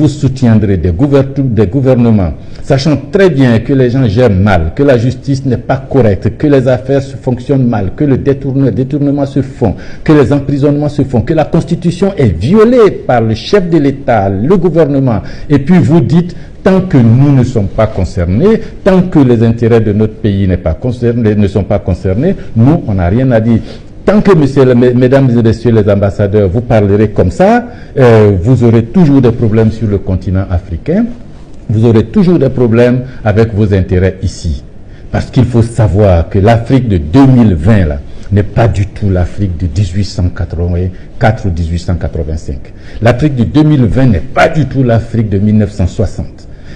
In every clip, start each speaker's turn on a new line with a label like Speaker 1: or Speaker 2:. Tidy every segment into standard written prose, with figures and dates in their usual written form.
Speaker 1: vous soutiendrez des gouvernements, sachant très bien que les gens gèrent mal, que la justice n'est pas correcte, que les affaires fonctionnent mal, que le détournement se font, que les emprisonnements se font, que la Constitution est violée par le chef de l'État, le gouvernement, et puis vous dites, tant que nous ne sommes pas concernés, tant que les intérêts de notre pays ne sont pas concernés, nous, on n'a rien à dire. Tant que, mesdames et messieurs les ambassadeurs, vous parlerez comme ça, vous aurez toujours des problèmes sur le continent africain, vous aurez toujours des problèmes avec vos intérêts ici. Parce qu'il faut savoir que l'Afrique de 2020, là, n'est pas du tout l'Afrique de 1884 ou 1885. L'Afrique de 2020 n'est pas du tout l'Afrique de 1960.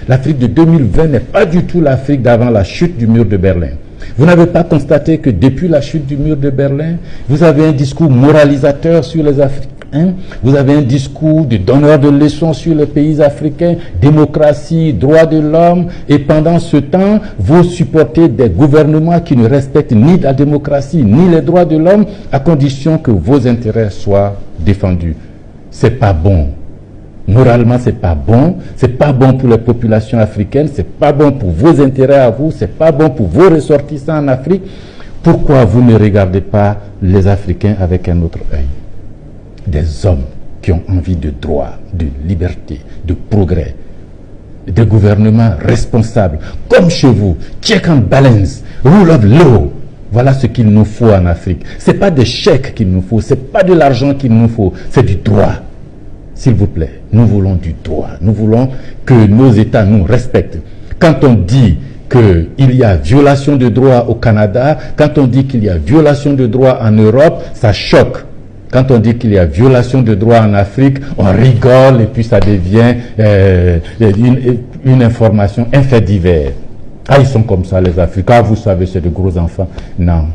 Speaker 1: L'Afrique de 2020 n'est pas du tout l'Afrique d'avant la chute du mur de Berlin. Vous n'avez pas constaté que depuis la chute du mur de Berlin, vous avez un discours moralisateur sur les Africains, vous avez un discours de donneur de leçons sur les pays africains, démocratie, droits de l'homme, et pendant ce temps, vous supportez des gouvernements qui ne respectent ni la démocratie, ni les droits de l'homme, à condition que vos intérêts soient défendus. C'est pas bon. Moralement, c'est pas bon pour les populations africaines, c'est pas bon pour vos intérêts à vous, c'est pas bon pour vos ressortissants en Afrique. Pourquoi vous ne regardez pas les Africains avec un autre œil? Des hommes qui ont envie de droit, de liberté, de progrès, des gouvernements responsables, comme chez vous, check and balance, rule of law. Voilà ce qu'il nous faut en Afrique. C'est pas des chèques qu'il nous faut, c'est pas de l'argent qu'il nous faut, c'est du droit. S'il vous plaît, nous voulons du droit. Nous voulons que nos États nous respectent. Quand on dit qu'il y a violation de droit au Canada, quand on dit qu'il y a violation de droit en Europe, ça choque. Quand on dit qu'il y a violation de droit en Afrique, on rigole et puis ça devient une information, un fait divers. Ah, ils sont comme ça les Africains, vous savez, c'est de gros enfants. Non,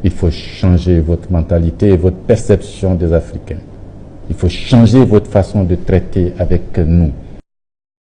Speaker 1: il faut changer votre mentalité et votre perception des Africains. Il faut changer votre façon de traiter avec nous.